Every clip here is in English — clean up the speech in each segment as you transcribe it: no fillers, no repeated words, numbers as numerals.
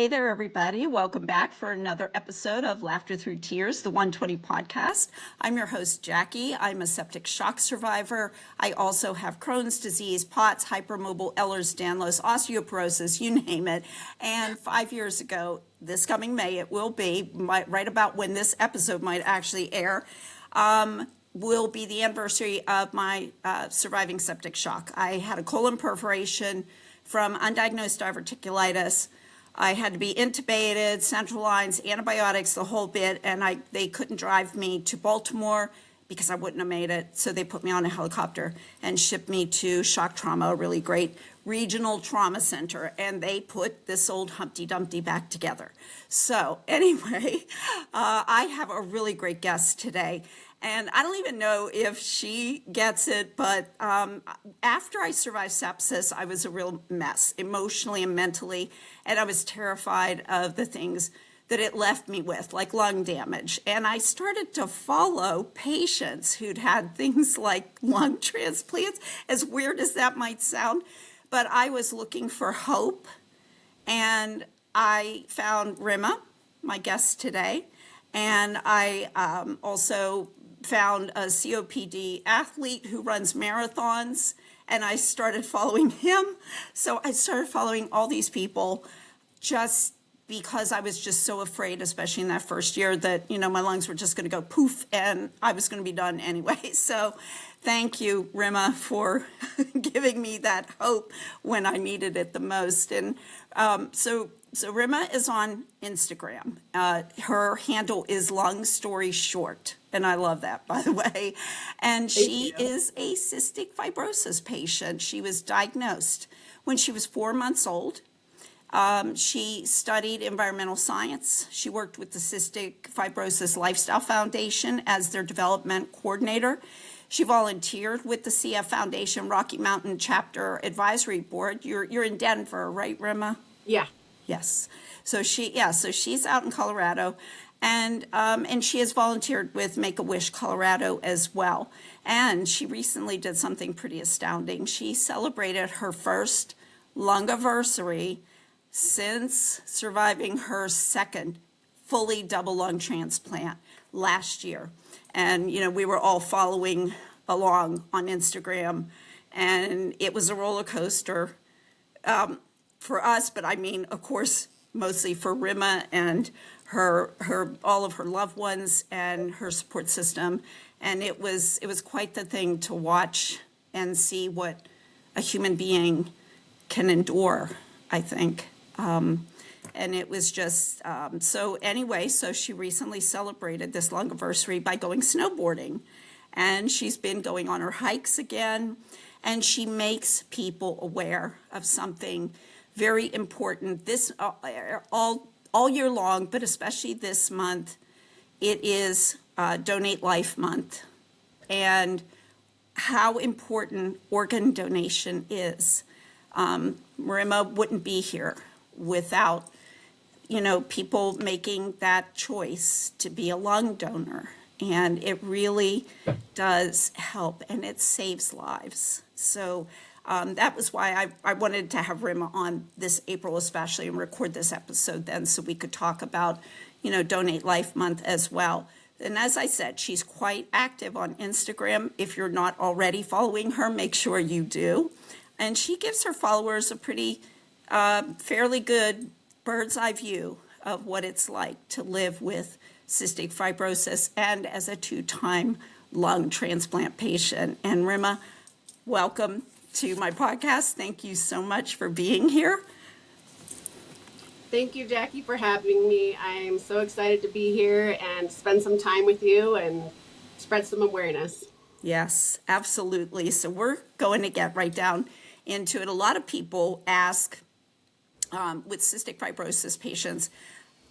Hey there, everybody. Welcome back for another episode of Laughter Through Tears, the 120 podcast. I'm your host, Jackie. I'm a septic shock survivor. I also have Crohn's disease, POTS, hypermobile Ehlers-Danlos, osteoporosis, you name it. And 5 years ago, this coming May, it will be, right about when this episode might actually air, will be the anniversary of my surviving septic shock. I had a colon perforation from undiagnosed diverticulitis. I had to be intubated, central lines, antibiotics, the whole bit, and they couldn't drive me to Baltimore because I wouldn't have made it. So they put me on a helicopter and shipped me to Shock Trauma, a really great regional trauma center, and they put this old Humpty Dumpty back together. So anyway, I have a really great guest today. And I don't even know if she gets it, but after I survived sepsis, I was a real mess, emotionally and mentally, and I was terrified of the things that it left me with, like lung damage. And I started to follow patients who'd had things like lung transplants, as weird as that might sound, but I was looking for hope, and I found Rima, my guest today, and I also found a COPD athlete who runs marathons, and I started following him. So I started following all these people just because I was just so afraid, especially in that first year, that, my lungs were just going to go poof and I was going to be done anyway. So thank you, Rima, for giving me that hope when I needed it the most. And so Rima is on Instagram. Her handle is Long Story Short, and I love that, by the way. And she is a cystic fibrosis patient. She was diagnosed when she was 4 months old. She studied environmental science. She worked with the Cystic Fibrosis Lifestyle Foundation as their development coordinator. She volunteered with the CF Foundation Rocky Mountain Chapter Advisory Board. You're in Denver, right, Rima? Yeah. Yes. So she's out in Colorado, and she has volunteered with Make-A-Wish Colorado as well. And she recently did something pretty astounding. She celebrated her first lungiversary since surviving her second fully double lung transplant last year. And, we were all following along on Instagram, and it was a roller coaster for us, but I mean, of course, mostly for Rima and her all of her loved ones and her support system. And it was quite the thing to watch and see what a human being can endure, I think. And it was just, so she recently celebrated this lungiversary by going snowboarding. And she's been going on her hikes again, and she makes people aware of something very important this all year long, but especially this month. It is Donate Life Month, and how important organ donation is. Rima wouldn't be here without, people making that choice to be a lung donor. And it really does help, and it saves lives. So that was why I wanted to have Rima on this April especially and record this episode then, so we could talk about, Donate Life Month as well. And as I said, she's quite active on Instagram. If you're not already following her, make sure you do. And she gives her followers a pretty fairly good bird's eye view of what it's like to live with cystic fibrosis and as a 2-time lung transplant patient. And Rima, welcome to my podcast. Thank you so much for being here. Thank you, Jackie, for having me. I'm so excited to be here and spend some time with you and spread some awareness. Yes, absolutely. So we're going to get right down into it. A lot of people ask with cystic fibrosis patients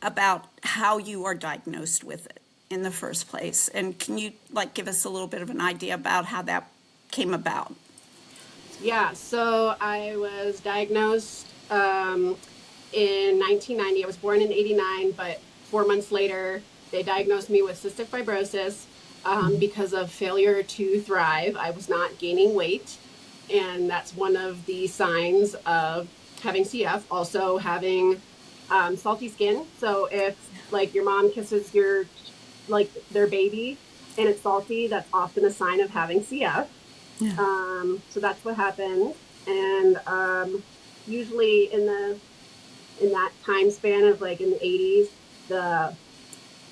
about how you are diagnosed with it in the first place. And can you give us a little bit of an idea about how that came about? Yeah, so I was diagnosed in 1990. I was born in 89, but 4 months later, they diagnosed me with cystic fibrosis because of failure to thrive. I was not gaining weight, and that's one of the signs of having CF. Also having salty skin. So if like your mom kisses your like their baby and it's salty, that's often a sign of having CF. Yeah. So that's what happened. And usually in that time span of like in the 80s, the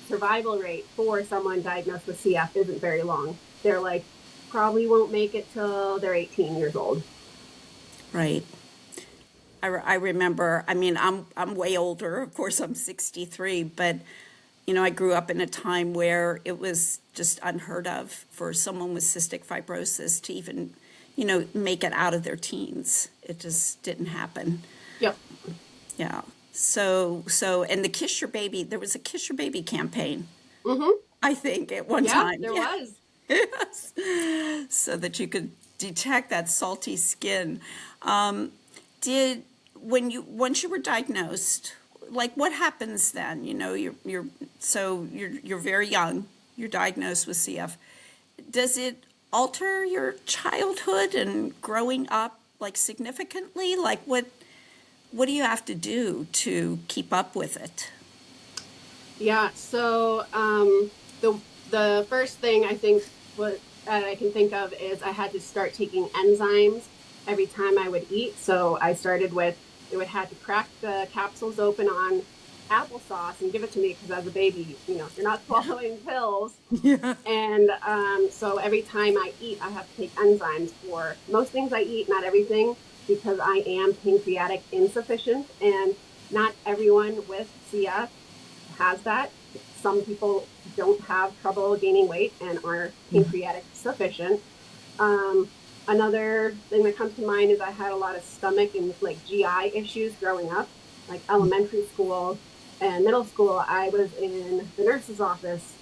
survival rate for someone diagnosed with CF isn't very long. They're like probably won't make it till they're 18 years old. Right. I remember, I mean, I'm way older. Of course, I'm 63, but I grew up in a time where it was just unheard of for someone with cystic fibrosis to even, make it out of their teens. It just didn't happen. Yep. Yeah. And the Kiss Your Baby, there was a Kiss Your Baby campaign, Mm-hmm. I think, at one Yeah, time. there was. Yes. So that you could detect that salty skin. Did once you were diagnosed, like what happens then? You're very young. You're diagnosed with CF. Does it alter your childhood and growing up like significantly? Like what do you have to do to keep up with it? Yeah. So the first thing I think what I can think of is I had to start taking enzymes every time I would eat. So I started with they would have to crack the capsules open on applesauce and give it to me because as a baby, you're not swallowing pills. Yeah. And so every time I eat, I have to take enzymes for most things I eat, not everything, because I am pancreatic insufficient. And not everyone with CF has that. Some people don't have trouble gaining weight and are pancreatic sufficient. Another thing that comes to mind is I had a lot of stomach and like GI issues growing up, like elementary school and middle school. I was in the nurse's office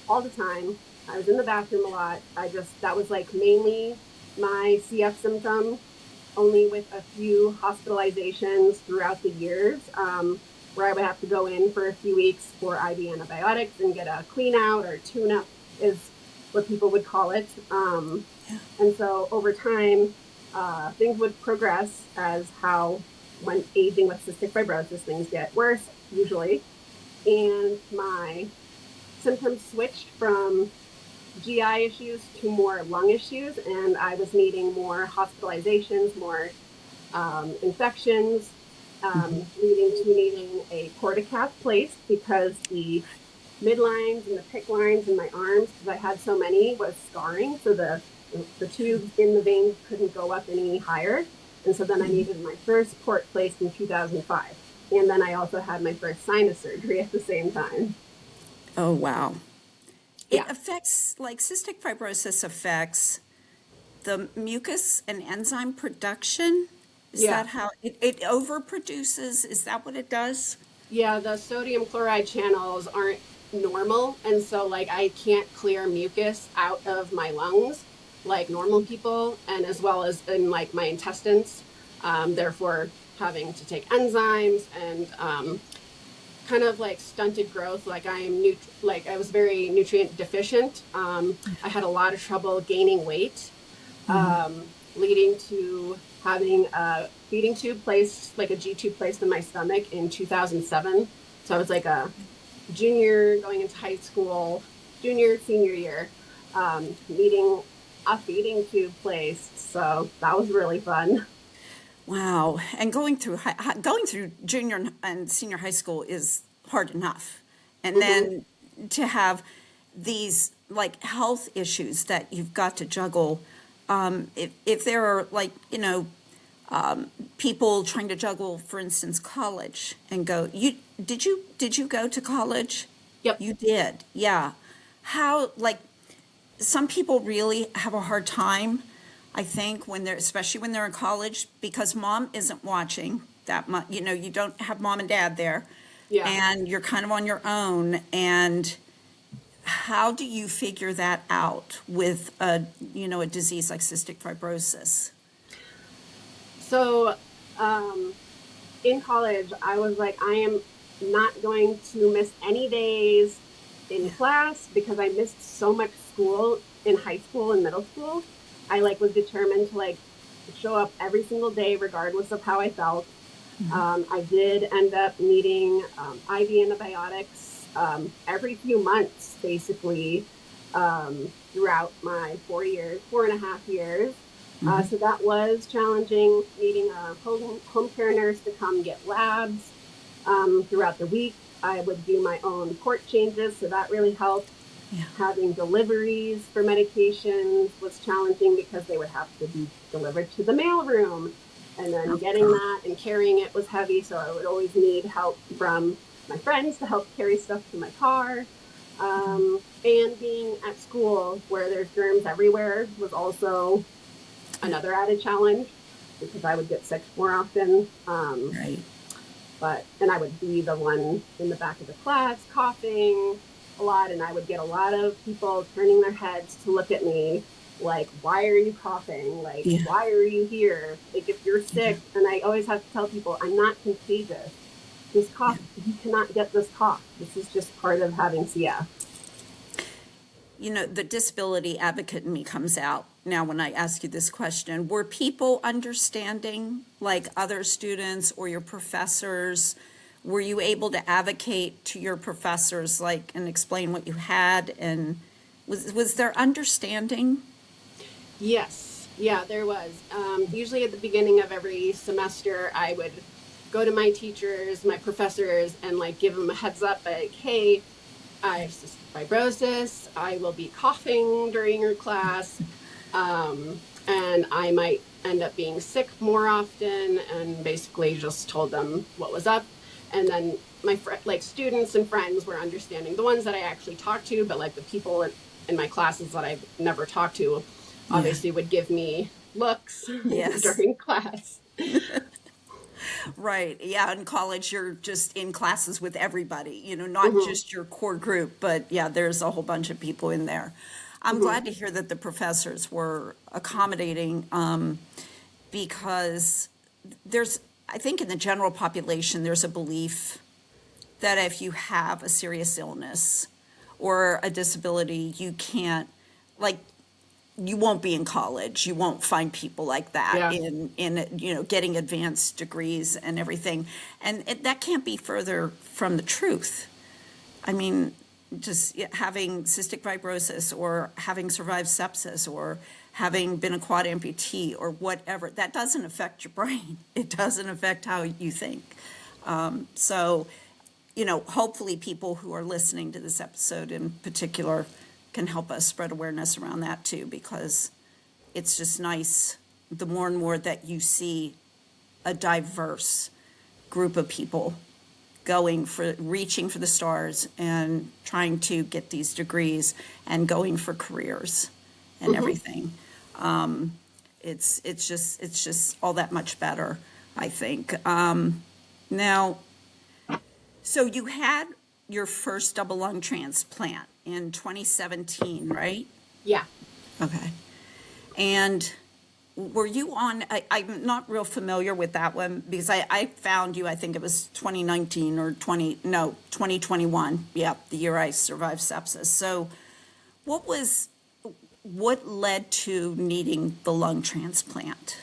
all the time. I was in the bathroom a lot. That was like mainly my CF symptom, only with a few hospitalizations throughout the years, where I would have to go in for a few weeks for IV antibiotics and get a clean out or tune up is what people would call it. And so over time, things would progress as how when aging with cystic fibrosis, things get worse usually. And my symptoms switched from GI issues to more lung issues, and I was needing more hospitalizations, more infections, leading to needing a portacath placed because the midlines and the PICC lines in my arms, because I had so many, was scarring. So the tubes in the veins couldn't go up any higher. And so then I needed my first port placed in 2005. And then I also had my first sinus surgery at the same time. Oh, wow. It Yeah. affects, like cystic fibrosis affects the mucus and enzyme production. Is Yeah. that how it overproduces? Is that what it does? Yeah, the sodium chloride channels aren't normal. And so, like, I can't clear mucus out of my lungs like normal people, and as well as in like my intestines. Therefore, having to take enzymes and kind of like stunted growth. Like like I was very nutrient deficient. I had a lot of trouble gaining weight, leading to having a feeding tube placed, like a G tube placed in my stomach in 2007. So I was like a junior going into high school, senior year, needing a feeding tube placed. So that was really fun. Wow. And going through junior and senior high school is hard enough. And then to have these like health issues that you've got to juggle, if there are like, people trying to juggle, for instance, college and go, did you go to college? Yep. You did. Yeah. How, like, some people really have a hard time, I think, especially when they're in college, because mom isn't watching that much. You don't have mom and dad there, Yeah. and you're kind of on your own. And how do you figure that out with a disease like cystic fibrosis? So, in college, I was like, I am not going to miss any days in class because I missed so much school in high school and middle school. I like was determined to like show up every single day, regardless of how I felt. I did end up needing IV antibiotics every few months, basically, throughout my 4.5 years. So that was challenging, needing a home care nurse to come get labs throughout the week. I would do my own port changes, so that really helped. Yeah. Having deliveries for medications was challenging because they would have to be delivered to the mailroom. And then getting that and carrying it was heavy, so I would always need help from my friends to help carry stuff to my car. And being at school where there's germs everywhere was also another added challenge because I would get sick more often. Right. And I would be the one in the back of the class coughing a lot, and I would get a lot of people turning their heads to look at me like, why are you coughing? Like, why are you here? Like, if you're sick, and I always have to tell people, I'm not contagious. This cough, you cannot get this cough. This is just part of having CF. You know, the disability advocate in me comes out now when I ask you this question. Were people understanding, like other students or your professors? Were you able to advocate to your professors, like, and explain what you had? And was there understanding? Yes. Yeah, there was. Usually at the beginning of every semester, I would go to my teachers, my professors, and like give them a heads up, like, hey, I have cystic fibrosis. I will be coughing during your class. And I might end up being sick more often, and basically just told them what was up. And then my students and friends were understanding, the ones that I actually talked to, but like the people in my classes that I've never talked to obviously would give me looks during class. Right. Yeah. In college, you're just in classes with everybody, you know, not just your core group, but yeah, there's a whole bunch of people in there. I'm glad to hear that the professors were accommodating because I think in the general population, there's a belief that if you have a serious illness or a disability, you can't, like, you won't be in college. You won't find people like that in you know, getting advanced degrees and everything. And that can't be further from the truth. I mean, just having cystic fibrosis or having survived sepsis or having been a quad amputee or whatever, that doesn't affect your brain. It doesn't affect how you think. So, you know, hopefully people who are listening to this episode in particular can help us spread awareness around that too, because it's just nice the more and more that you see a diverse group of people reaching for the stars and trying to get these degrees and going for careers and everything. It's just all that much better, I think. Now, so you had your first double lung transplant in 2017, right? Yeah. Okay. And were you on, I'm not real familiar with that one because I found you, I think it was 2019 or 2021. Yeah, the year I survived sepsis. So what led to needing the lung transplant?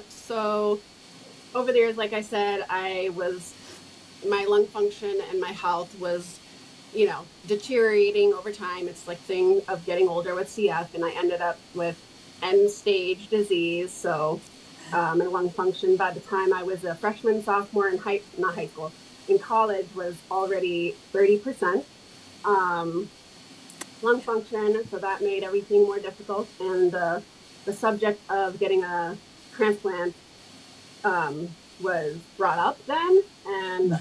So over the years, like I said, my lung function and my health was, you know, deteriorating over time. It's like thing of getting older with CF, and I ended up with end stage disease. So my lung function by the time I was a freshman, sophomore in in college was already 30% lung function. So that made everything more difficult. And the subject of getting a transplant was brought up then, and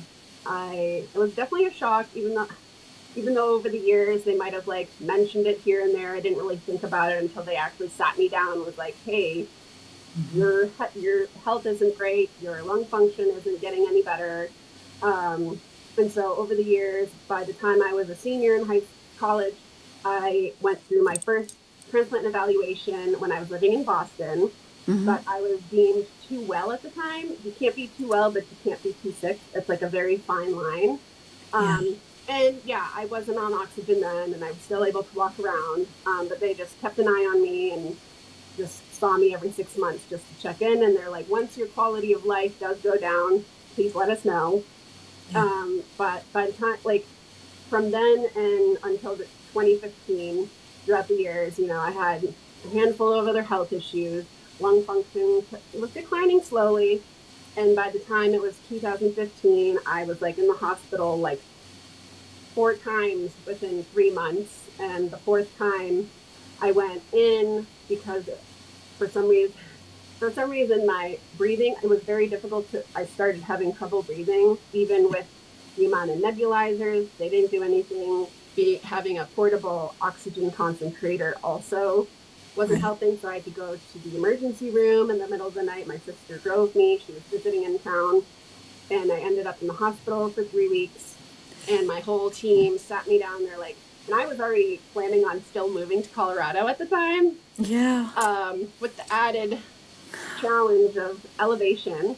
it was definitely a shock, even though over the years they might have like mentioned it here and there. I didn't really think about it until they actually sat me down and was like, hey, your health isn't great, your lung function isn't getting any better. And so over the years, by the time I was a senior in college, I went through my first transplant evaluation when I was living in Boston. But I was deemed too well at the time. You can't be too well, but you can't be too sick. It's like a very fine line. And yeah, I wasn't on oxygen then, and I was still able to walk around. But they just kept an eye on me and just saw me every 6 months just to check in. And they're like, once your quality of life does go down, please let us know. Yeah. But by the time, like, from then and until 2015, throughout the years, I had a handful of other health issues. Lung function was declining slowly. And by the time it was 2015, I was like in the hospital like 4 times within 3 months. And the fourth time I went in because for some reason, my breathing, it was very difficult I started having trouble breathing, even with the amount of nebulizers. They didn't do anything. Having a portable oxygen concentrator also wasn't helping. So I had to go to the emergency room in the middle of the night. My sister drove me. She was visiting in town. And I ended up in the hospital for 3 weeks. And my whole team sat me down there like, and I was already planning on still moving to Colorado at the time. Yeah. With the added challenge of elevation.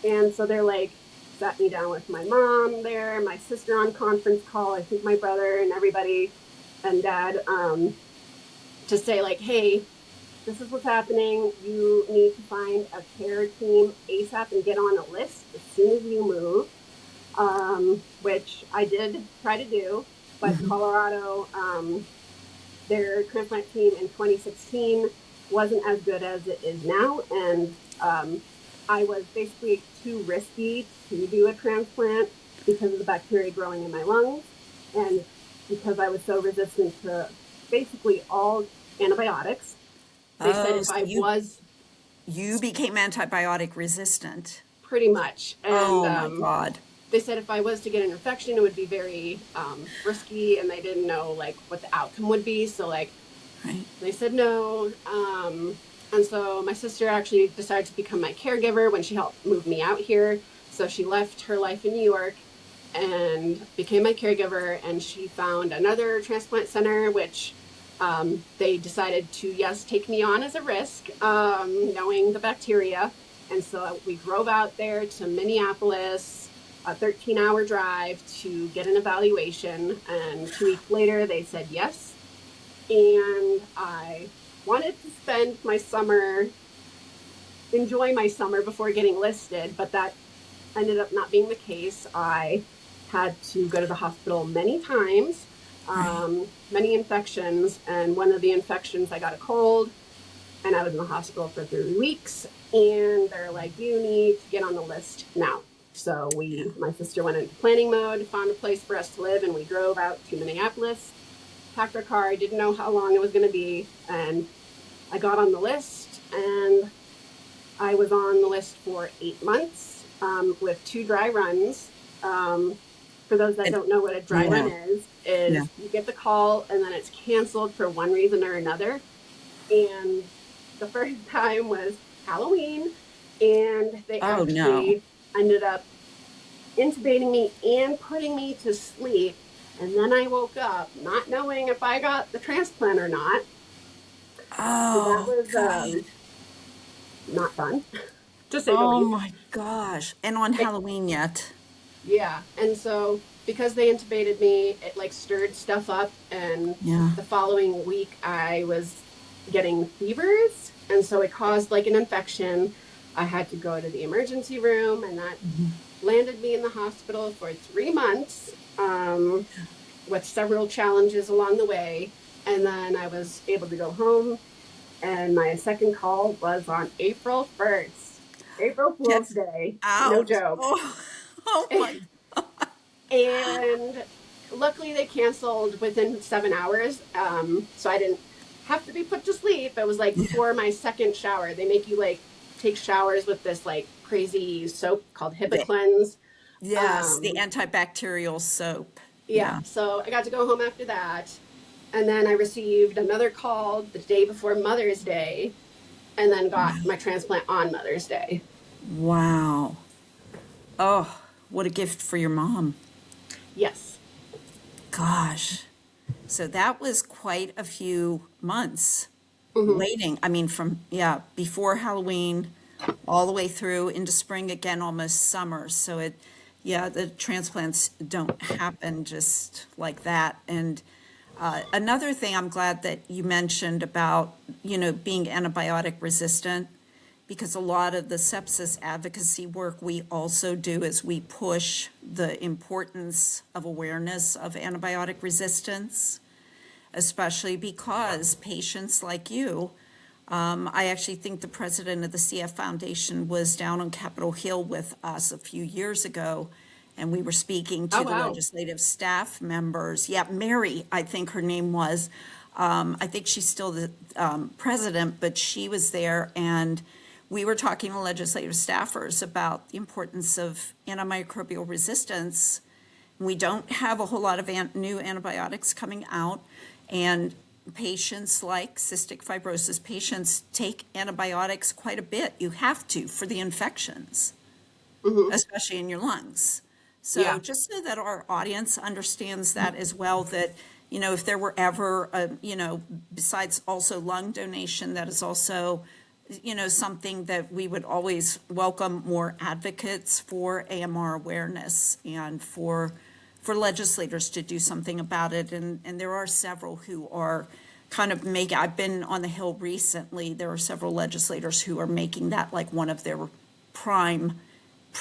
And so they're like, sat me down with my mom there, my sister on conference call, I think my brother and everybody and dad, to say like, hey, this is what's happening. You need to find a care team ASAP and get on a list as soon as you move, which I did try to do. But Colorado, their transplant team in 2016 wasn't as good as it is now. And I was basically too risky to do a transplant because of the bacteria growing in my lungs. And because I was so resistant to basically all antibiotics, they said if So I was you became antibiotic resistant. pretty much. And Oh my God. they said if I was to get an infection, it would be very risky, and they didn't know like what the outcome would be. So like, they said no. And so my sister actually decided to become my caregiver when she helped move me out here. So she left her life in New York and became my caregiver. And she found another transplant center, which they decided to, yes, take me on as a risk, knowing the bacteria. And so we drove out there to Minneapolis, a 13-hour drive to get an evaluation. And 2 weeks later, they said yes. And I wanted to spend my summer, enjoy my summer before getting listed, but that ended up not being the case. I had to go to the hospital many times, many infections, and one of the infections I got a cold, and I was in the hospital for 3 weeks, and they're like, you need to get on the list now. So my sister went into planning mode, found a place for us to live, and we drove out to Minneapolis, packed our car. I didn't know how long it was going to be, and I got on the list, and I was on the list for 8 months with 2 dry runs. For those that don't know what a dry run is you get the call and then it's canceled for one reason or another. And the first time was Halloween, and they actually ended up intubating me and putting me to sleep. And then I woke up not knowing if I got the transplant or not. Oh, so that was not fun, to say the least. Oh my gosh. And on Halloween yet. Yeah. And so because they intubated me, it like stirred stuff up. And the following week I was getting fevers. And so it caused like an infection. I had to go to the emergency room, and that landed me in the hospital for 3 months with several challenges along the way. And then I was able to go home. And my second call was on April 1st. April Fool's Day. No joke. Oh my God. And luckily they canceled within 7 hours. So I didn't have to be put to sleep. It was like before my second shower. They make you like take showers with this like crazy soap called HipaCleanse. Yes, the antibacterial soap. Yeah. So I got to go home after that. And then I received another call the day before Mother's Day, and then got my transplant on Mother's Day. Wow. Oh, what a gift for your mom. Yes. Gosh. So that was quite a few months waiting. I mean, from, before Halloween all the way through into spring again, almost summer. So the transplants don't happen just like that. And Another thing I'm glad that you mentioned about, being antibiotic resistant, because a lot of the sepsis advocacy work we also do is we push the importance of awareness of antibiotic resistance, especially because patients like you, I actually think the president of the CF Foundation was down on Capitol Hill with us a few years ago, and we were speaking to Oh, the wow. legislative staff members. Yeah, Mary, I think her name was. I think she's still the president, but she was there, and we were talking to legislative staffers about the importance of antimicrobial resistance. We don't have a whole lot of new antibiotics coming out, and patients like cystic fibrosis patients take antibiotics quite a bit. You have to for the infections, Hmm. especially in your lungs. So Yeah. just so that our audience understands that as well, that, if there were ever, besides also lung donation, that is also, something that we would always welcome more advocates for AMR awareness and for legislators to do something about it. And there are several who are kind of I've been on the Hill recently. There are several legislators who are making that like one of their prime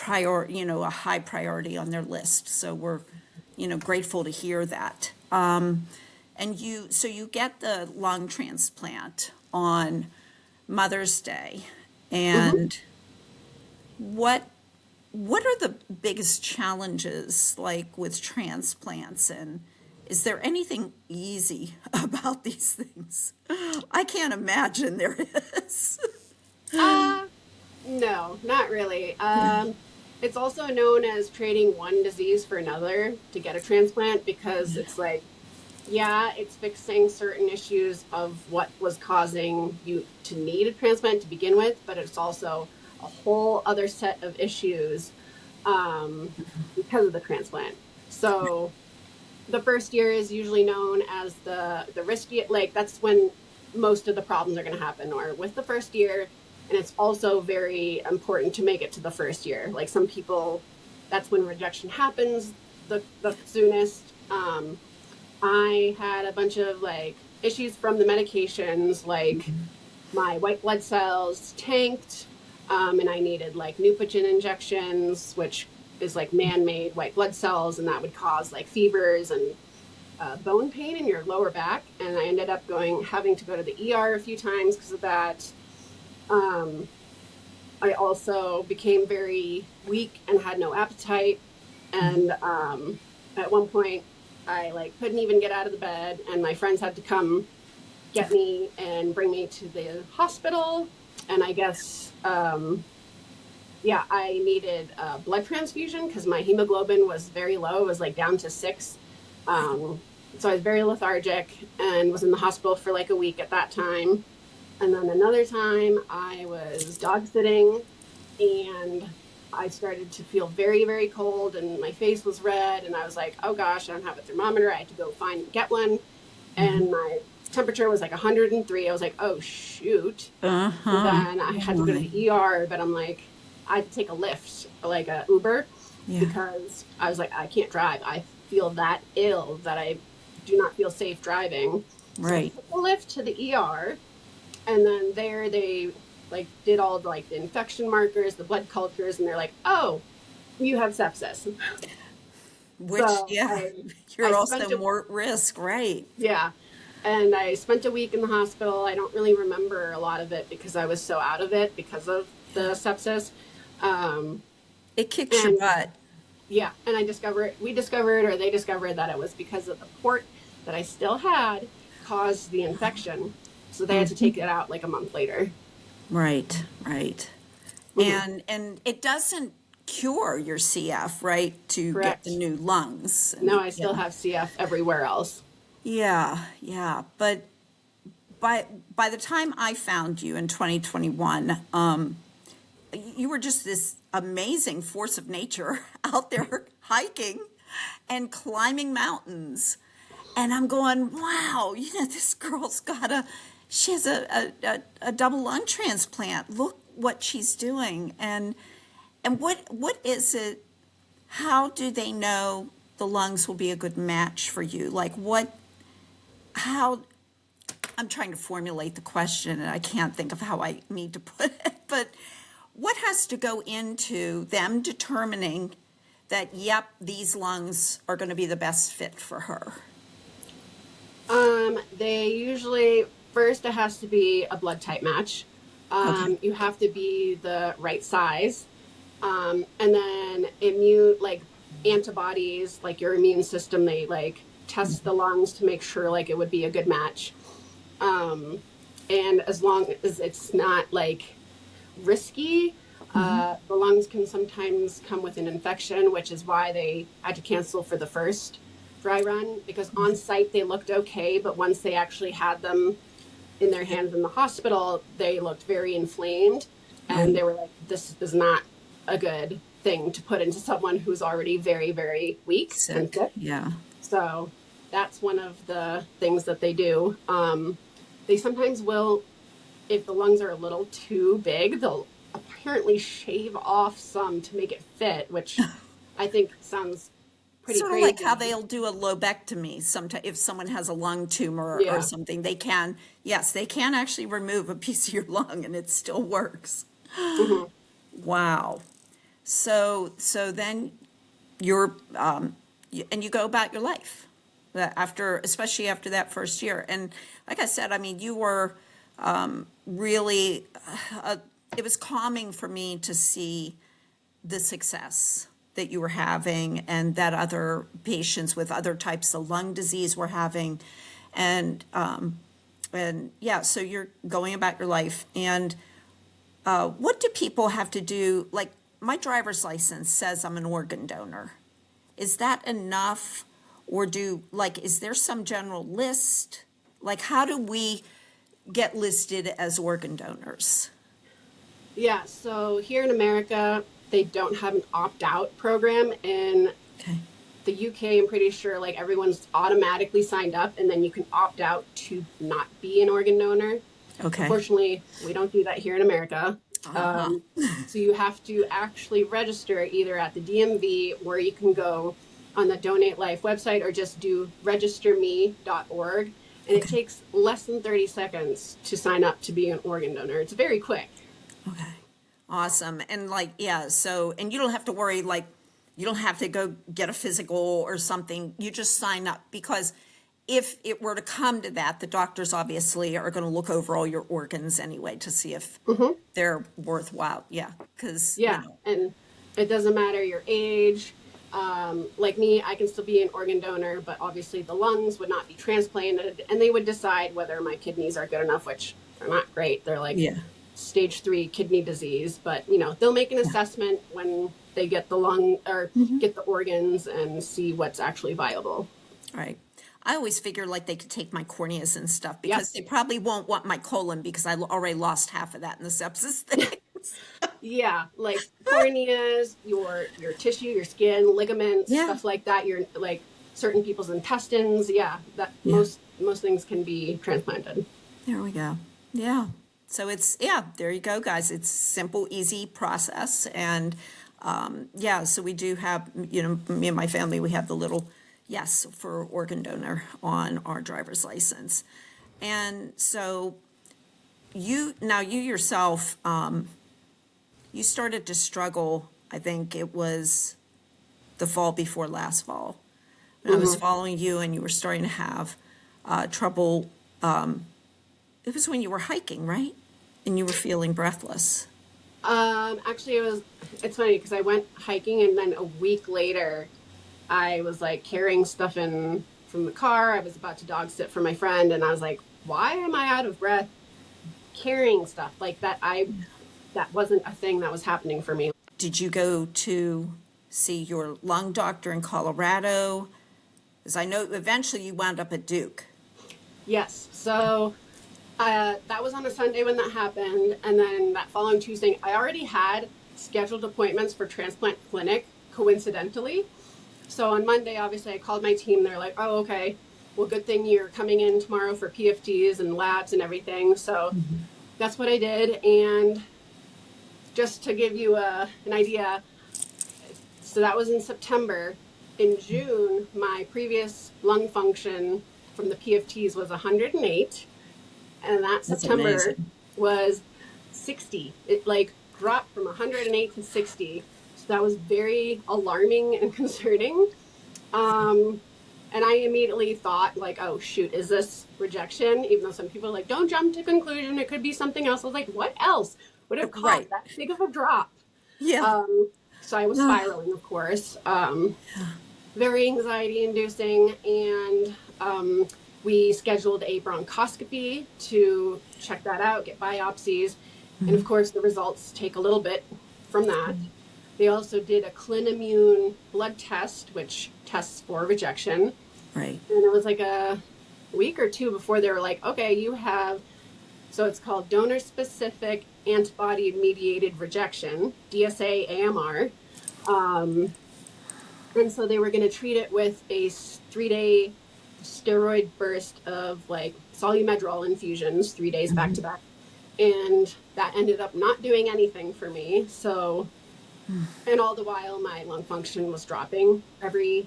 a high priority on their list. So we're, grateful to hear that. And so you get the lung transplant on Mother's Day. Hmm. And what what are the biggest challenges like with transplants, and is there anything easy about these things? I can't imagine there is. Uh, no, not really. It's also known as trading one disease for another to get a transplant because it's like, yeah, it's fixing certain issues of what was causing you to need a transplant to begin with, but it's also a whole other set of issues because of the transplant. So the first year is usually known as the risky, like that's when most of the problems are going to happen, or with the first year. And it's also very important to make it to the first year. Like some people, that's when rejection happens the soonest. I had a bunch of like issues from the medications, like my white blood cells tanked, and I needed like Neupogen injections, which is like man-made white blood cells, and that would cause like fevers and bone pain in your lower back. And I ended up having to go to the ER a few times because of that. Um, I also became very weak and had no appetite. And at one point, I like couldn't even get out of the bed, and my friends had to come get me and bring me to the hospital. And I guess, yeah, I needed a blood transfusion because my hemoglobin was very low. It was like down to 6. So I was very lethargic and was in the hospital for like a week at that time. And then another time I was dog sitting and I started to feel very, very cold and my face was red. And I was like, oh gosh, I don't have a thermometer. I had to go get one. And my temperature was like 103. I was like, oh shoot. So Uh-huh. then I Oh had to go to my. the ER, but I'm like, I had to take a Lyft, like a Uber, Yeah. because I was like, I can't drive. I feel that ill that I do not feel safe driving. So I Right. took a Lyft to the ER, and then there they like did all the, like the infection markers, the blood cultures, and they're like, "Oh, you have sepsis." Which, So yeah, I you're spent also a more at risk, right? yeah, and I spent a week in the hospital. I don't really remember a lot of it because I was so out of it because of the sepsis. Um, It kicks your and butt. yeah, and we discovered, or they discovered that it was because of the port that I still had caused the infection. So they had to take it out like a month later. Right, right. Hmm. And it doesn't cure your CF, right, to get the Correct. new lungs. No, And I still yeah. have CF everywhere else. Yeah, yeah. But by by the time I found you in 2021, you were just this amazing force of nature out there hiking and climbing mountains. And I'm going, wow, this girl's she has a double lung transplant. Look what she's doing. And what is it? How do they know the lungs will be a good match for you? Like how, I'm trying to formulate the question and I can't think of how I need to put it, but what has to go into them determining that, yep, these lungs are going to be the best fit for her? They usually, first it has to be a blood type match. Okay. You have to be the right size. And then like antibodies, like your immune system, they like test the lungs to make sure like it would be a good match. And as long as it's not like risky, the lungs can sometimes come with an infection, which is why they had to cancel for the first dry run, because on site they looked okay, but once they actually had them in their hands in the hospital, they looked very inflamed, and they were like, this is not a good thing to put into someone who's already very, very weak and sick. Yeah. So that's one of the things that they do. They sometimes will, if the lungs are a little too big, they'll apparently shave off some to make it fit, which I think sounds pretty Sort of crazy. like how they'll do a lobectomy. Sometimes if someone has a lung tumor or something, they can, yes, they can actually remove a piece of your lung and it still works. Wow. So then you're, and you go about your life after, especially after that first year. And like I said, I mean, you were really, it was calming for me to see the success that you were having and that other patients with other types of lung disease were having. And yeah, so you're going about your life. And what do people have to do? Like, my driver's license says I'm an organ donor. Is that enough? Or is there some general list? Like, how do we get listed as organ donors? Yeah, so here in America, they don't have an opt-out program. In Okay. the UK, I'm pretty sure like everyone's automatically signed up, and then you can opt out to not be an organ donor. Okay. Unfortunately, we don't do that here in America. So you have to actually register either at the DMV, or you can go on the Donate Life website, or just do registerme.org. And it takes less than 30 seconds to sign up to be an organ donor. It's very quick. Okay. Awesome. And and you don't have to worry, like, you don't have to go get a physical or something. You just sign up, because if it were to come to that, the doctors obviously are going to look over all your organs anyway to see if they're worthwhile. Yeah. Because, and it doesn't matter your age. Like me, I can still be an organ donor, but obviously the lungs would not be transplanted, and they would decide whether my kidneys are good enough, which they're not great. They're like stage 3 kidney disease, but they'll make an assessment when they get the lung or get the organs and see what's actually viable. Right. I always figure like they could take my corneas and stuff, because they probably won't want my colon, because I already lost half of that in the sepsis thing. Yeah, like corneas, your tissue, your skin, ligaments, stuff like that. Your like certain people's intestines. Most things can be transplanted. There we go. Yeah. So there you go, guys. It's simple, easy process. And so we do have, me and my family, we have the little yes for organ donor on our driver's license. And so you yourself, you started to struggle, I think it was the fall before last fall. And I was following you, and you were starting to have trouble. It was when you were hiking, right? And you were feeling breathless. Actually, it's funny because I went hiking, and then a week later, I was like carrying stuff in from the car. I was about to dog sit for my friend, and I was like, why am I out of breath carrying stuff like that? That wasn't a thing that was happening for me. Did you go to see your lung doctor in Colorado? Because I know eventually you wound up at Duke. Yes. So that was on a Sunday when that happened. And then that following Tuesday, I already had scheduled appointments for transplant clinic, coincidentally. So on Monday, obviously, I called my team. They're like, oh, okay, well, good thing you're coming in tomorrow for PFTs and labs and everything. So that's what I did. And just to give you an idea, so that was in September. In June, my previous lung function from the PFTs was 108, and that That's September amazing. was 60. It like dropped from 108 to 60. So that was very alarming and concerning. Um, and I immediately thought, like, oh, shoot, is this rejection? Even though some people are like, don't jump to conclusion, it could be something else. I was like, what else would have caused Right. that big of a drop? Yeah. So I was Ugh. spiraling, of course, very anxiety inducing. And we scheduled a bronchoscopy to check that out, get biopsies. And of course, the results take a little bit from that. They also did a clinimmune blood test, which tests for rejection. Right. And it was like a week or two before they were like, okay, you have, so it's called donor specific antibody mediated rejection, DSA AMR. And so they were going to treat it with a 3-day steroid burst of like solumedrol infusions, 3 days back to back. And that ended up not doing anything for me. So, and all the while my lung function was dropping every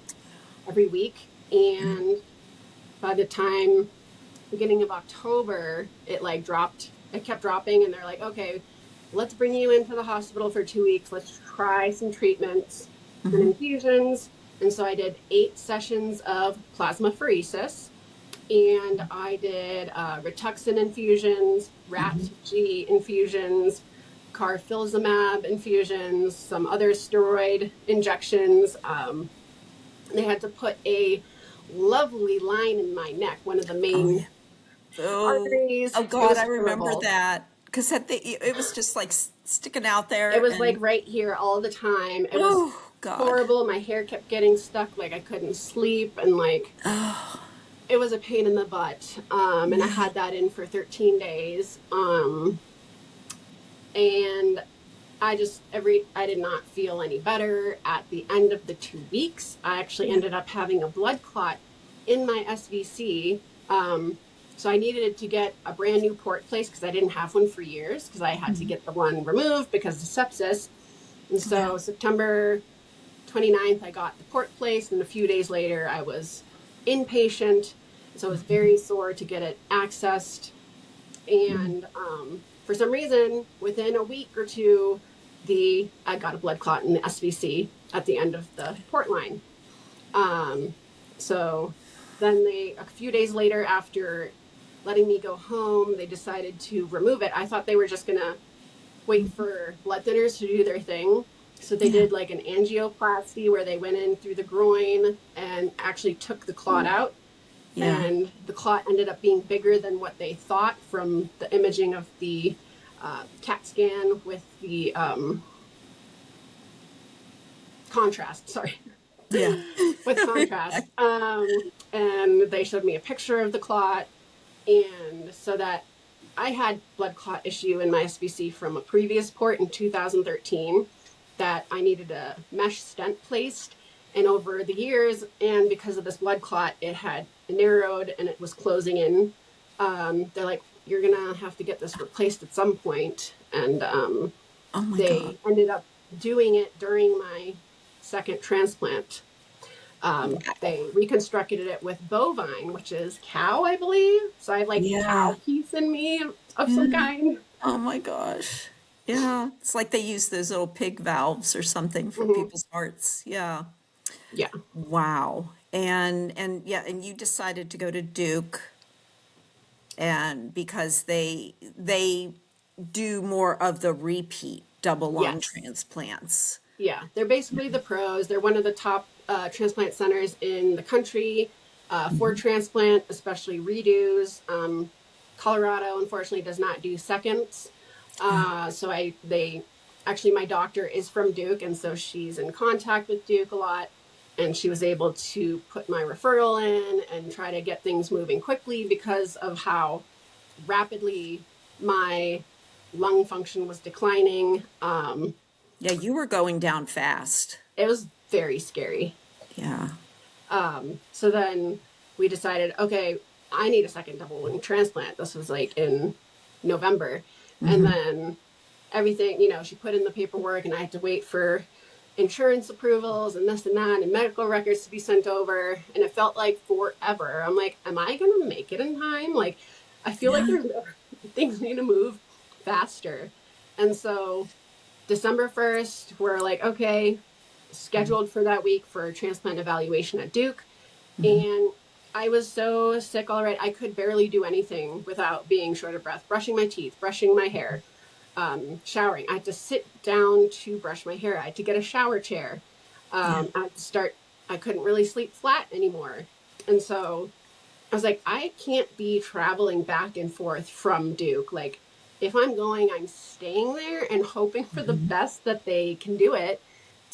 week. And by the time beginning of October, it like dropped, it kept dropping. And they're like, okay, let's bring you into the hospital for 2 weeks. Let's try some treatments and infusions. And so I did 8 sessions of plasmapheresis, and I did Rituxan infusions, RAT-G infusions, carfilzomab infusions, some other steroid injections. They had to put a lovely line in my neck, one of the Oh, main yeah. Oh, arteries. oh It God, was I remember horrible. that because it was just like sticking out It there was like and right here all the time. It was oh God. horrible. My hair kept getting stuck, like I couldn't sleep, and like it was a pain in the butt. And I Yeah. had that in for 13 days. And I did not feel any better at the end of the 2 weeks. I actually Yeah. ended up having a blood clot in my SVC. So I needed to get a brand new port placed because I didn't have one for years because I had to get the one removed because of sepsis. And Yeah. so September 29th, I got the port placed, and a few days later, I was inpatient. So I was very sore to get it accessed. And for some reason, within a week or two, I got a blood clot in the SVC at the end of the port line. So then a few days later, after letting me go home, they decided to remove it. I thought they were just gonna wait for blood thinners to do their thing. So they Yeah. did like an angioplasty where they went in through the groin and actually took the clot out. Yeah. And the clot ended up being bigger than what they thought from the imaging of the CAT scan with the contrast. Sorry, Yeah. with contrast. And they showed me a picture of the clot, and so that I had blood clot issue in my SBC from a previous port in 2013 that I needed a mesh stent placed. And over the years, and because of this blood clot, it had narrowed and it was closing in. They're like, you're going to have to get this replaced at some point. And Oh my God. they ended up doing it during my second transplant. They reconstructed it with bovine, which is cow, I believe. So I have like a Yeah. cow piece in me of some Yeah. kind. Oh my gosh. Yeah. It's like they use those little pig valves or something for Hmm. people's hearts. Yeah. Yeah. Wow. And yeah, and you decided to go to Duke and because they do more of the repeat double lung Yes. transplants. Yeah. They're basically the pros. They're one of the top transplant centers in the country for transplant, especially redos. Colorado, unfortunately, does not do seconds. They actually, my doctor is from Duke, and so she's in contact with Duke a lot. And she was able to put my referral in and try to get things moving quickly because of how rapidly my lung function was declining. Yeah, you were going down fast. It was very scary. Yeah. So then we decided, okay, I need a second double lung transplant. This was like in November. And then everything, she put in the paperwork and I had to wait for insurance approvals and this and that and medical records to be sent over. And it felt like forever. I'm like, am I going to make it in time? Like, I feel like Yeah. things need to move faster. And so December 1st, we're like, okay, scheduled for that week for transplant evaluation at Duke. Mm-hmm. And I was so sick already. I could barely do anything without being short of breath, brushing my teeth, brushing my hair, showering. I had to sit down to brush my hair. I had to get a shower chair. Yeah. I had to start, I couldn't really sleep flat anymore. And so I was like, I can't be traveling back and forth from Duke. Like, if I'm going, I'm staying there and hoping for the Mm-hmm. best that they can do it.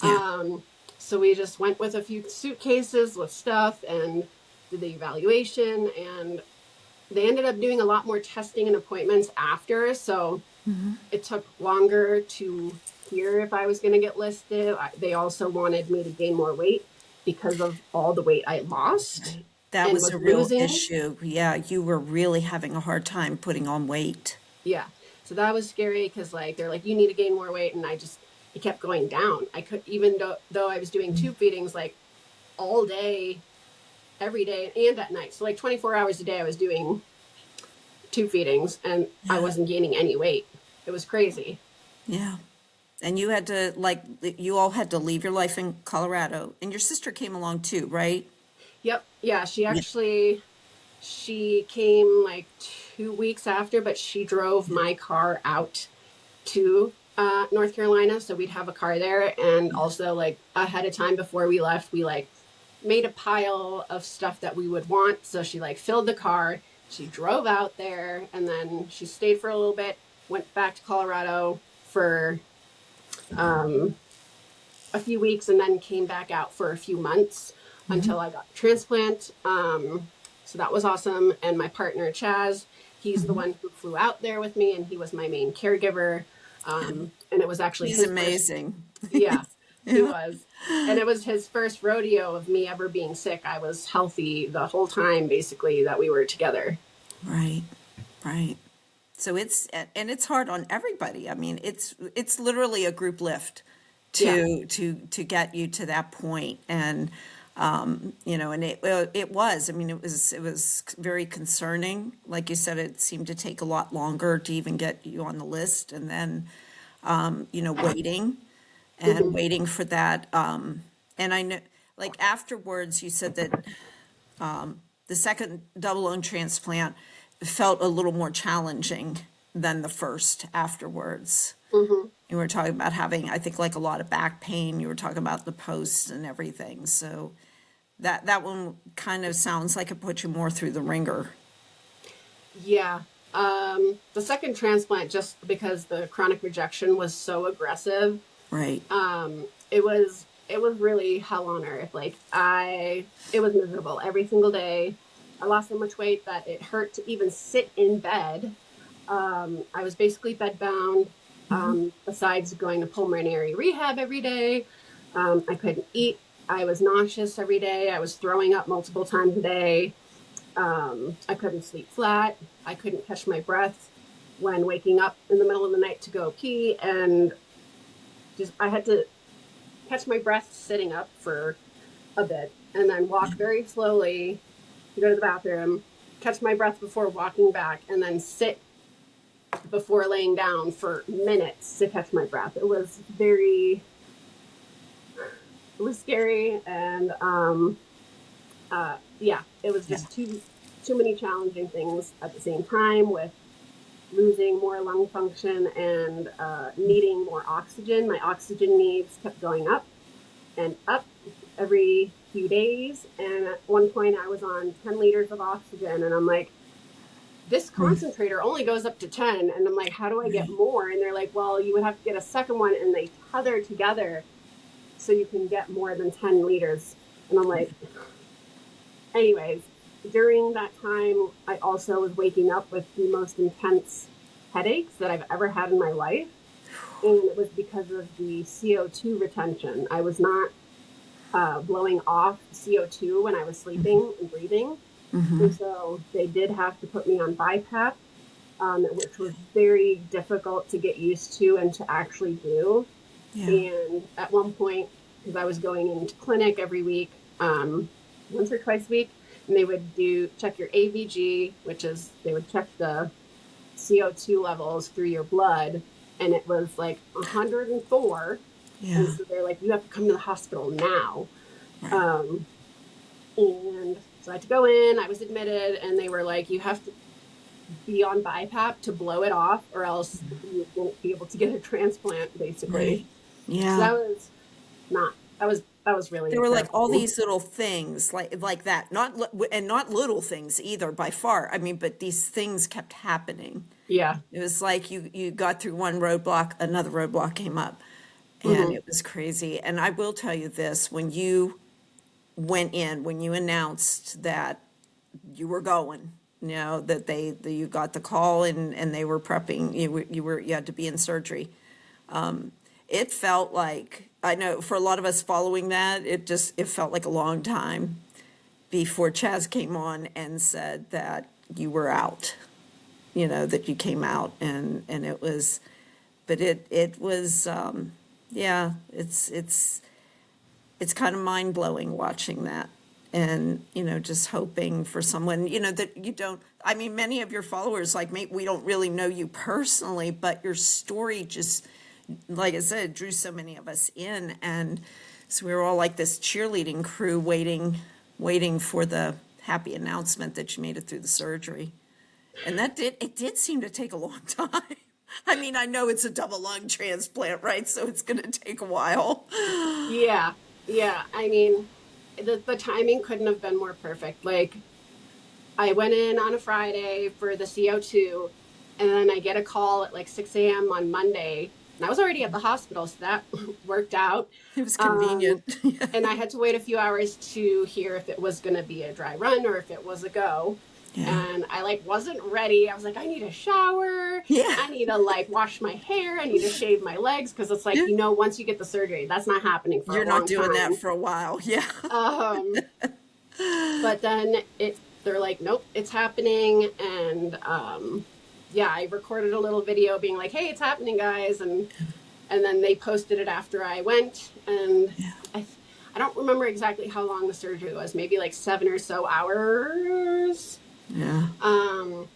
Yeah. So we just went with a few suitcases with stuff and did the evaluation. And they ended up doing a lot more testing and appointments after. So Mm-hmm. it took longer to hear if I was going to get listed. They also wanted me to gain more weight because of all the weight I lost Right. That and was was a real losing. issue. Yeah, you were really having a hard time putting on weight. Yeah. So that was scary because like they're like, you need to gain more weight. And it kept going down. I could, even though I was doing tube feedings like all day, every day and at night. So like 24 hours a day, I was doing tube feedings and I Yeah. wasn't gaining any weight. It was crazy. Yeah. And you had to, like, you all had to leave your life in Colorado, and your sister came along too, right? Yep. Yeah. Yeah. She came like 2 weeks after, but she drove my car out to North Carolina. So we'd have a car there. And also, like, ahead of time before we left, we like made a pile of stuff that we would want. So she like filled the car. She drove out there and then she stayed for a little bit, went back to Colorado for um, a few weeks, and then came back out for a few months Mm-hmm. until I got the transplant. So that was awesome. And my partner, Chaz, he's the Mm-hmm. one who flew out there with me and he was my main caregiver. And it was actually He's his first, amazing. yeah, he Yeah. was. And it was his first rodeo of me ever being sick. I was healthy the whole time, basically, that we were together. Right. Right. So and it's hard on everybody. I mean, it's literally a group lift Yeah. to get you to that point. And and it was. I mean, it was very concerning. Like you said, it seemed to take a lot longer to even get you on the list, and then waiting and Hmm. waiting for that. And I know, like afterwards, you said that the second double lung transplant felt a little more challenging than the first afterwards. Hmm. You were talking about having, I think, like a lot of back pain. You were talking about the posts and everything. So that one kind of sounds like it put you more through the ringer. Yeah. The second transplant, just because the chronic rejection was so aggressive, Right. it was really hell on earth. Like it was miserable every single day. I lost so much weight that it hurt to even sit in bed. I was basically bedbound. Besides going to pulmonary rehab every day, I couldn't eat. I was nauseous every day. I was throwing up multiple times a day. I couldn't sleep flat. I couldn't catch my breath when waking up in the middle of the night to go pee, and just I had to catch my breath sitting up for a bit and then walk very slowly to go to the bathroom, catch my breath before walking back, and then sit before laying down for minutes to catch my breath. It was scary, and yeah, it was Yeah. just too many challenging things at the same time with losing more lung function and needing more oxygen. My oxygen needs kept going up and up every few days. And at one point, I was on 10 liters of oxygen, and I'm like, this concentrator only goes up to 10. And I'm like, how do I get Right. more? And they're like, well, you would have to get a second one, and they tether together so you can get more than 10 liters. And I'm like, anyways, during that time, I also was waking up with the most intense headaches that I've ever had in my life. And it was because of the CO2 retention. I was not blowing off CO2 when I was sleeping and breathing. And so they did have to put me on BiPAP, which was very difficult to get used to and to actually do. Yeah. And at one point, because I was going into clinic every week, once or twice a week, and they would check your AVG, which is they would check the CO2 levels through your blood, and it was like 104. And Yeah. so they're like, you have to come to the hospital now. Right. Um, and so I had to go in, I was admitted, and they were like, you have to be on BiPAP to blow it off, or else you won't be able to get a transplant, basically. Right. So Yeah. that was not, that was There really were like all terrifying. these little things like that, and not little things either by far. I mean, but these things kept happening. Yeah. It was like you got through one roadblock, another roadblock came up, and Hmm. it was crazy. And I will tell you this, when you went in, when you announced that you were going, that you got the call and they were prepping, you had to be in surgery. It felt like, I know for a lot of us following that, it felt like a long time before Chaz came on and said that you were out, that you came out, and it was, but it was, yeah, it's kind of mind blowing watching that. And, just hoping for someone, that you don't, I mean, many of your followers, like me, we don't really know you personally, but your story just, like I said, drew so many of us in. And so we were all like this cheerleading crew waiting for the happy announcement that you made it through the surgery. And it did seem to take a long time. I mean, I know it's a double lung transplant, right? So it's going to take a while. Yeah. Yeah. I mean, the timing couldn't have been more perfect. Like, I went in on a Friday for the CO2, and then I get a call at like 6 a.m. on Monday. And I was already at the hospital, so that worked out. It was Um, convenient. and I had to wait a few hours to hear if it was going to be a dry run or if it was a go. Yeah. And I like wasn't ready. I was like, I need a shower. Yeah. I need to like wash my hair. I need to shave my legs because it's like, Yeah. once you get the surgery, that's not happening for a You're not long doing that time. for a while. Yeah. Um, but then they're like, nope, it's happening. And yeah, I recorded a little video being like, hey, it's happening, guys. And then they posted it after I went. And Yeah. I don't remember exactly how long the surgery was, maybe like 7 or so hours. Yeah. Um,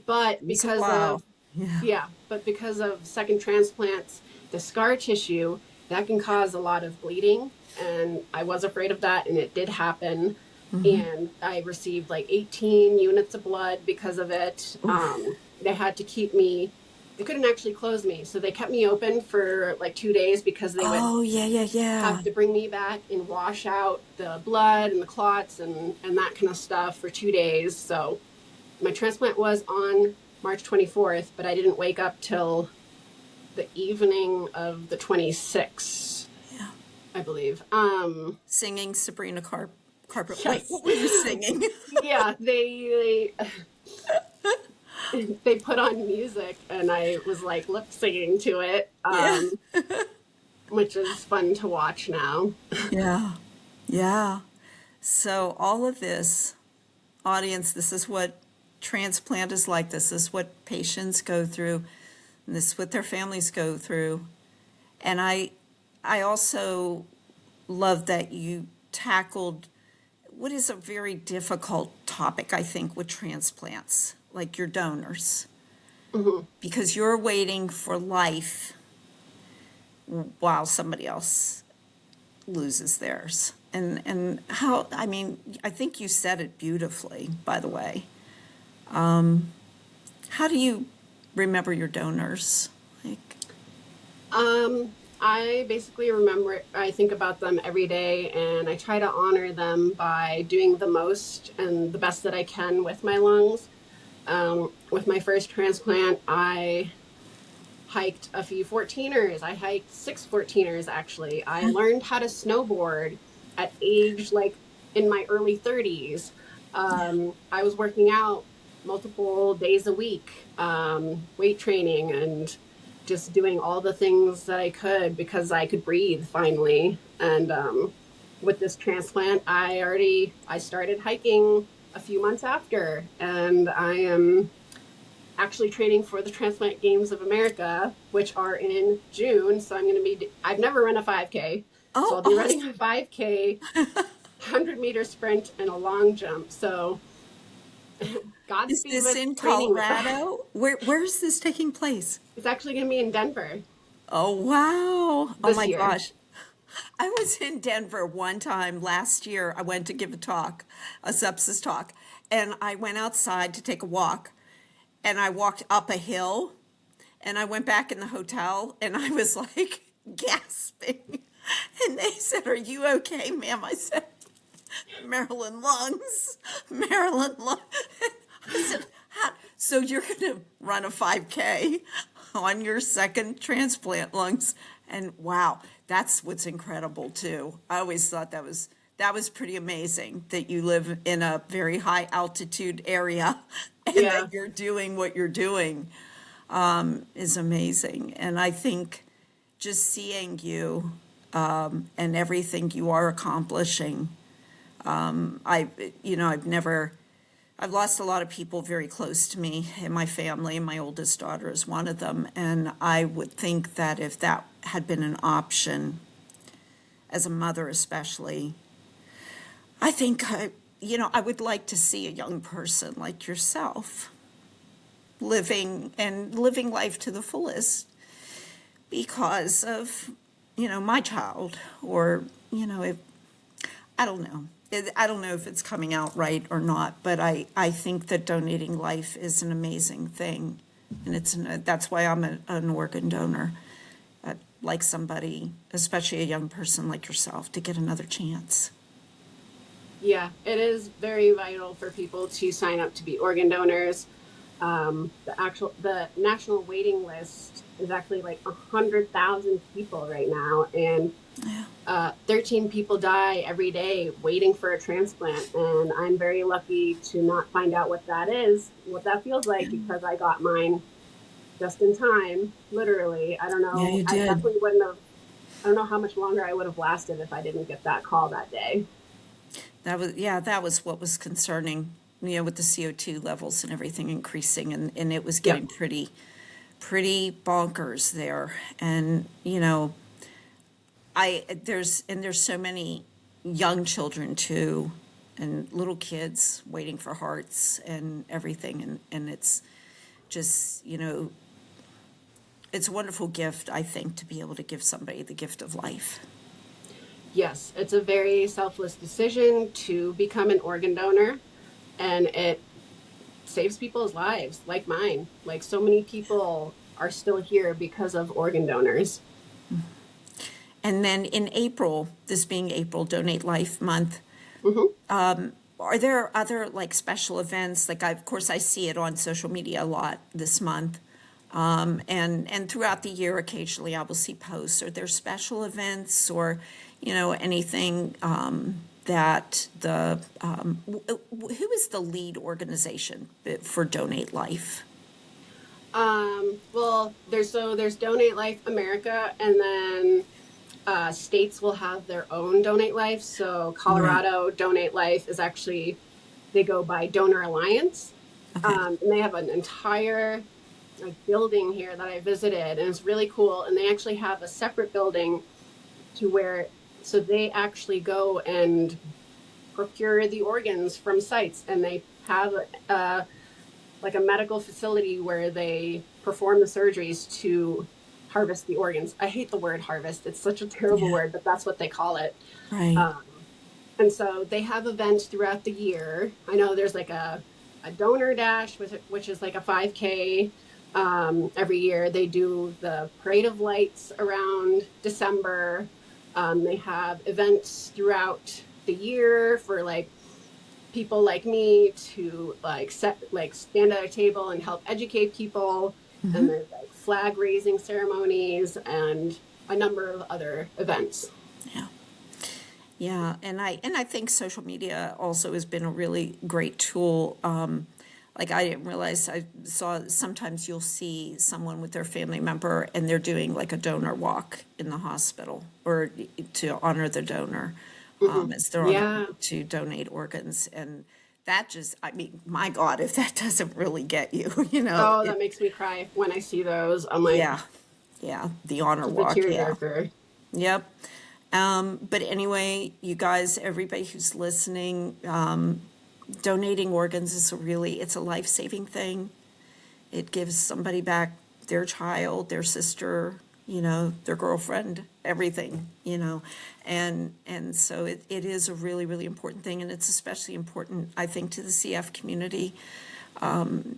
but It was a because while. of, Yeah. yeah, but because of second transplants, the scar tissue, that can cause a lot of bleeding. And I was afraid of that, and it did happen. And I received like 18 units of blood because of it. They had to keep me, they couldn't actually close me. So they kept me open for like 2 days because they would Oh, yeah, yeah, yeah. have to bring me back and wash out the blood and the clots and that kind of stuff for 2 days. So my transplant was on March 24th, but I didn't wake up till the evening of the 26th, Yeah. I believe. Singing Sabrina Carpenter. Wait, Yes. what were you singing? Yeah, they put on music and I was like lip singing to it, Yeah. which is fun to watch now. Yeah. Yeah. So all of this, audience, this is what transplant is like. This is what patients go through. And this is what their families go through. And I also love that you tackled what is a very difficult topic, I think, with transplants, like your donors, Hmm. because you're waiting for life while somebody else loses theirs. And how, I mean, I think you said it beautifully, by the way. How do you remember your donors? Like, I basically remember, I think about them every day and I try to honor them by doing the most and the best that I can with my lungs. With my first transplant, I hiked a few 14ers. I hiked 6 14ers actually. I learned how to snowboard at age like in my early 30s. I was working out multiple days a week, weight training and just doing all the things that I could because I could breathe finally. And with this transplant, I started hiking a few months after, and I am actually training for the Transplant Games of America, which are in June. So I'm going to be, I've never run a 5K. So Oh, I'll be running awesome. a 5K, 100-meter sprint, and a long jump. So Is Godspeed this with in training with that. Colorado? Where is this taking place? It's actually going to be in Denver Oh, wow. Oh this my year. gosh. I was in Denver one time last year. I went to give a talk, a sepsis talk, and I went outside to take a walk, and I walked up a hill, and I went back in the hotel, and I was like gasping. And they said, "Are you okay, ma'am?" I said, "Maryland lungs, Maryland lungs." I said, "How? So you're going to run a 5K on your second transplant lungs?" And wow, that's what's incredible too. I always thought that was pretty amazing that you live in a very high altitude area and Yeah. that you're doing what you're doing is amazing. And I think just seeing you and everything you are accomplishing, I, I've lost a lot of people very close to me in my family, and my oldest daughter is one of them. And I would think that if that had been an option, as a mother especially, I think I would like to see a young person like yourself living life to the fullest because of, my child, or, if I don't know. I don't know if it's coming out right or not, but I think that donating life is an amazing thing. And that's why I'm an organ donor. I'd like somebody, especially a young person like yourself, to get another chance. Yeah, it is very vital for people to sign up to be organ donors. The national waiting list is actually like 100,000 people right now, and Yeah. 13 people die every day waiting for a transplant. And I'm very lucky to not find out what that is, what that feels like, because I got mine just in time, literally. I don't Yeah, know. you I did. definitely wouldn't have, I don't know how much longer I would have lasted if I didn't get that call that day. That was what was concerning, with the CO2 levels and everything increasing, and it was Yep. getting pretty bonkers there. And, there's so many young children too, and little kids waiting for hearts and everything, and it's just, it's a wonderful gift, I think, to be able to give somebody the gift of life. Yes, it's a very selfless decision to become an organ donor, and it saves people's lives, like mine. Like so many people are still here because of organ donors. And then in April, this being April Donate Life Month, Hmm. are there other like special events? Like, of course, I see it on social media a lot this month. And throughout the year, occasionally I will see posts. Are there special events or, anything that who is the lead organization for Donate Life? Well, there's Donate Life America, and then states will have their own Donate Life. So Right. Colorado Donate Life is actually, they go by Donor Alliance, Okay. and they have an entire like building here that I visited, and it's really cool. And they actually have a separate building to where, so they actually go and procure the organs from sites, and they have like a medical facility where they perform the surgeries to harvest the organs. I hate the word harvest. It's such a terrible Yeah. word, but that's what they call it. Right. Um, and so they have events throughout the year. I know there's like a donor dash, which is like a 5K. Every year they do the Parade of Lights around December. They have events throughout the year for like people like me to stand at a table and help educate people. And there's like flag raising ceremonies and a number of other events. Yeah. Yeah, and I think social media also has been a really great tool. Like, I didn't realize, I saw sometimes you'll see someone with their family member and they're doing like a donor walk in the hospital, or to honor the donor, Hmm. as they're on the Yeah. way to donate organs, and that just, I mean, my God, if that doesn't really get you, Oh, that makes me cry when I see those. I'm like, yeah, yeah, the honor just a walk, yeah. tearjerker. Yep. But anyway, you guys, everybody who's listening, donating organs is it's a life-saving thing. It gives somebody back their child, their sister, their girlfriend, everything, and so it is a really, really important thing, and it's especially important, I think, to the CF community,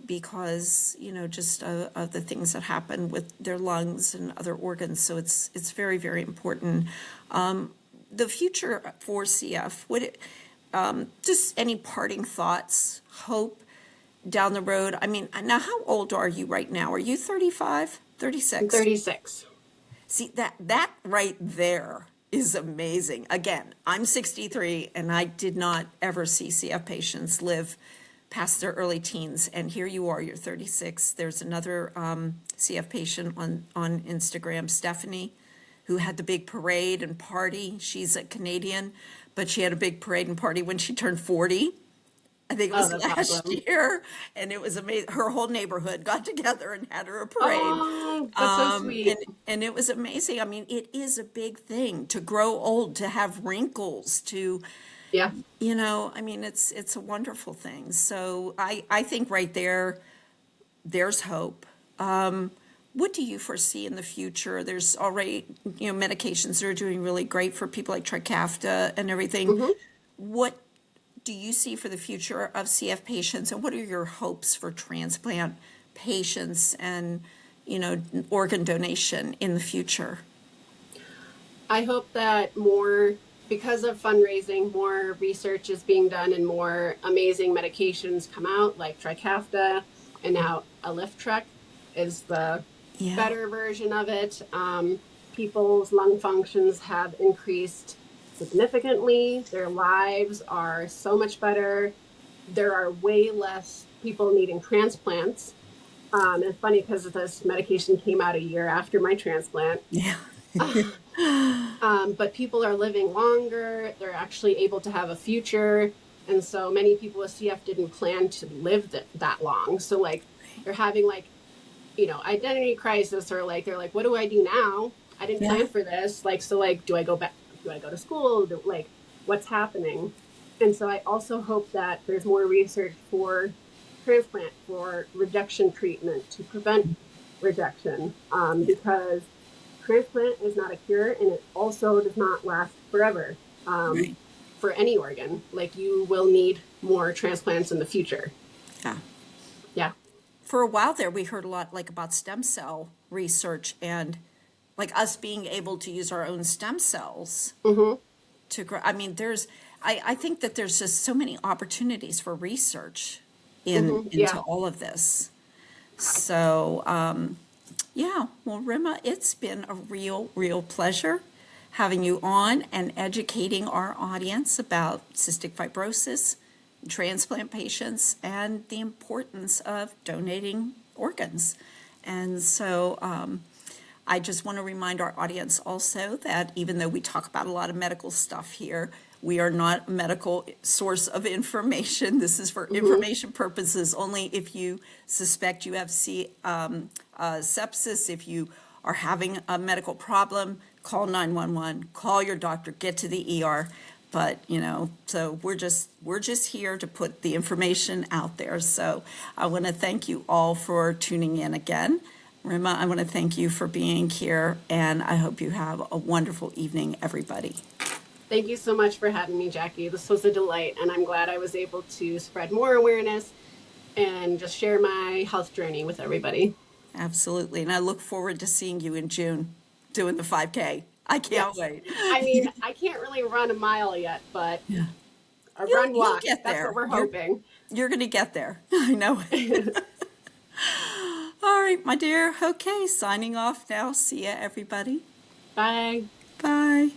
because, just of the things that happen with their lungs and other organs. So it's very, very important. The future for CF, just any parting thoughts, hope down the road? I mean, now how old are you right now? Are you 35, 36? 36. See, that right there is amazing. Again, I'm 63 and I did not ever see CF patients live past their early teens. And here you are, you're 36. There's another CF patient on Instagram, Stephanie, who had the big parade and party. She's a Canadian, but she had a big parade and party when she turned 40. I think it was that's last awesome. year, and it was amazing. Her whole neighborhood got together and had her a parade. Oh, that's so sweet. And it was amazing. I mean, it is a big thing to grow old, to have wrinkles, to, Yeah. I mean, it's a wonderful thing. So I think right there's hope. What do you foresee in the future? There's already, medications that are doing really great for people like Trikafta and everything. What do you see for the future of CF patients, and what are your hopes for transplant patients and, organ donation in the future? I hope that because of fundraising, more research is being done and more amazing medications come out, like Trikafta, and now Aliftrek is the better version of it. People's lung functions have increased significantly. Their lives are so much better. There are way less people needing transplants. It's funny because this medication came out a year after my transplant. Yeah. But people are living longer. They're actually able to have a future. And so many people with CF didn't plan to live that long. So like they're having identity crisis, or like, they're like, what do I do now? I didn't plan for this. Like, so like, do I go back? Do I go to school? What's happening? And so I also hope that there's more research for transplant, for rejection treatment to prevent rejection, because transplant is not a cure, and it also does not last forever for any organ. Like, you will need more transplants in the future. Yeah. Yeah. For a while there, we heard a lot about stem cell research and like us being able to use our own stem cells to grow. I mean, I think that there's just so many opportunities for research into all of this. So, well, Rima, it's been a real pleasure having you on and educating our audience about cystic fibrosis, transplant patients, and the importance of donating organs. And so, I just want to remind our audience also that even though we talk about a lot of medical stuff here, we are not a medical source of information. This is for information purposes only. If you suspect you have sepsis, if you are having a medical problem, call 911, call your doctor, get to the ER. But, so we're just here to put the information out there. So I want to thank you all for tuning in again. Rima, I want to thank you for being here, and I hope you have a wonderful evening, everybody. Thank you so much for having me, Jackie. This was a delight, and I'm glad I was able to spread more awareness and just share my health journey with everybody. Absolutely, and I look forward to seeing you in June doing the 5K. I can't wait. I mean, I can't really run a mile yet, but a run walk, that's what we're hoping. You're going to get there. I know. All right, my dear. Okay, signing off now. See ya, everybody. Bye. Bye.